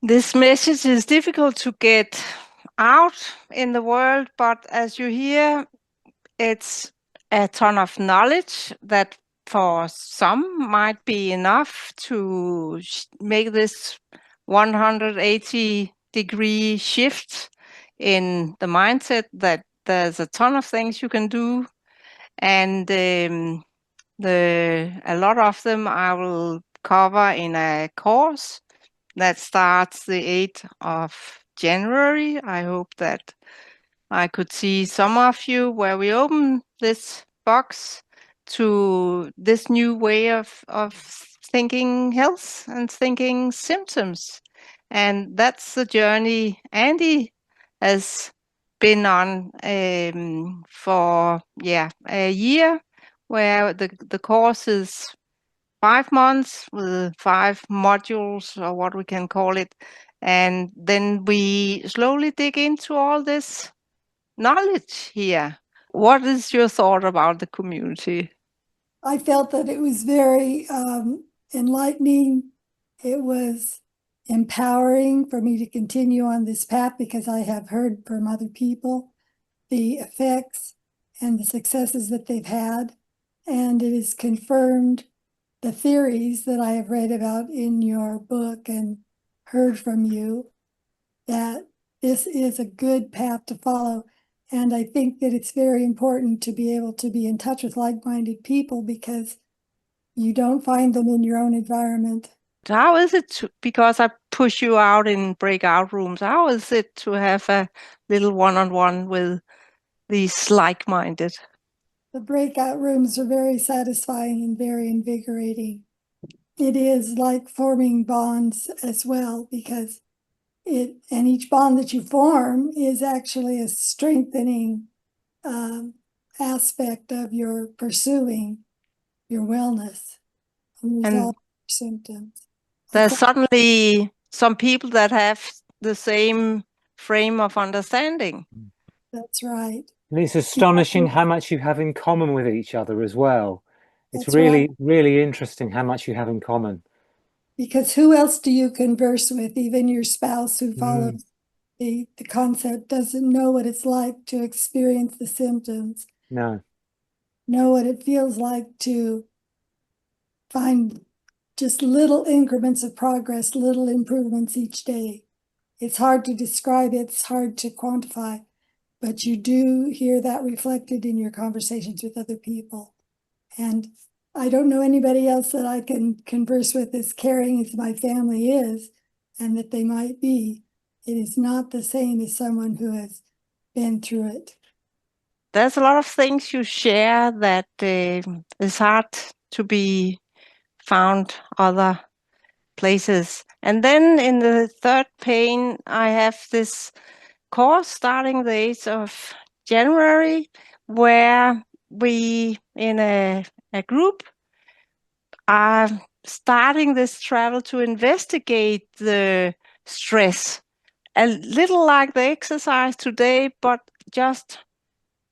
This message is difficult to get out in the world, but as you hear, it's a ton of knowledge that for some might be enough to make this 180-degree shift in the mindset that there's a ton of things you can do, and a lot of them I will cover in a course that starts the 8th of January. I hope that I could see some of you where we open this box to this new way of thinking health and thinking symptoms. And that's the journey Andy has been on for a year, where the course is 5 months with 5 modules, or what we can call it. And then we slowly dig into all this knowledge here. What is your thought about the community? I felt that it was very enlightening. It was empowering for me to continue on this path because I have heard from other people the effects and the successes that they've had. And it has confirmed the theories that I have read about in your book and heard from you, that this is a good path to follow. And I think that it's very important to be able to be in touch with like-minded people because you don't find them in your own environment. How is it because I push you out in breakout rooms, how is it to have a little one-on-one with these like-minded? The breakout rooms are very satisfying and very invigorating. It is like forming bonds as well, because each bond that you form is actually a strengthening aspect of your pursuing your wellness and And resolve your symptoms. there's suddenly some people that have the same frame of understanding. That's right. And it's astonishing how much you have in common with each other as well. It's That's right. really, really interesting how much you have in common. Because who else do you converse with? Even your spouse who Mm, follows the concept doesn't know what it's like to experience the symptoms, no. know what it feels like to find just little increments of progress, little improvements each day. It's hard to describe, it's hard to quantify, but you do hear that reflected in your conversations with other people. And I don't know anybody else that I can converse with as caring as my family is, and that they might be. It is not the same as someone who has been through it. There's a lot of things you share that is hard to be found other places. And then in the third pane, I have this course starting the 8th of January, where we, in a group, are starting this travel to investigate the stress. A little like the exercise today, but just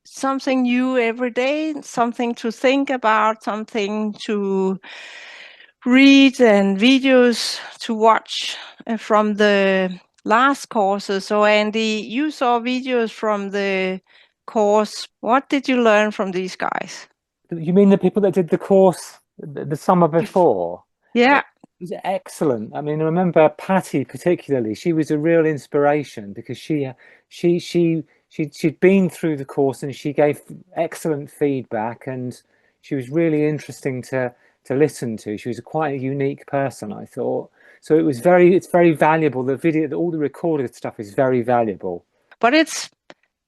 something new every day, something to think about, something to read, and videos to watch from the last courses. So Andy, you saw videos from the course. What did you learn from these guys? You mean the people that did the course the summer before? Yeah. It was excellent. I mean, I remember Patty particularly. She was a real inspiration because she'd been through the course and she gave excellent feedback, and she was really interesting to listen to. She was quite a unique person, I thought. So it's very valuable. The video, all the recorded stuff is very valuable. But it's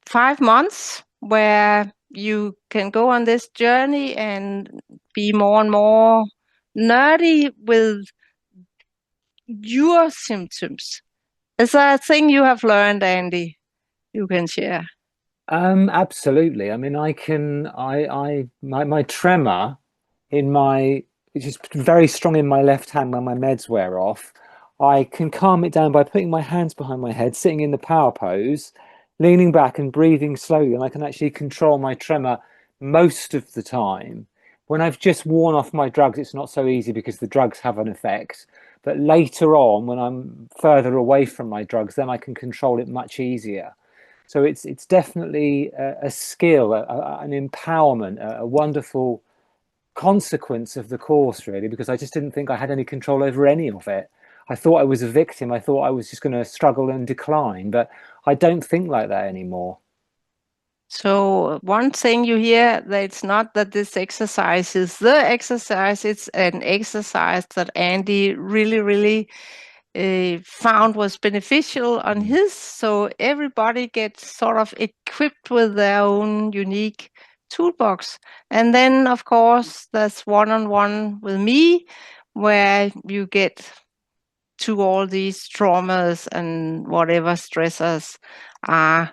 5 months where you can go on this journey and be more and more nerdy with your symptoms. Is there a thing you have learned, Andy, you can share? Absolutely. I mean, my tremor in my, which is very strong in my left hand when my meds wear off. I can calm it down by putting my hands behind my head, sitting in the power pose, leaning back and breathing slowly, and I can actually control my tremor most of the time. When I've just worn off my drugs, it's not so easy because the drugs have an effect. But later on, when I'm further away from my drugs, then I can control it much easier. So it's definitely a skill, an empowerment, a wonderful consequence of the course, really, because I just didn't think I had any control over any of it. I thought I was a victim. I thought I was just going to struggle and decline, but I don't think like that anymore. So one thing you hear that it's not that this exercise is the exercise, it's an exercise that Andy really found was beneficial on his. So everybody gets sort of equipped with their own unique toolbox. And then, of course, there's one-on-one with me where you get to all these traumas and whatever stressors are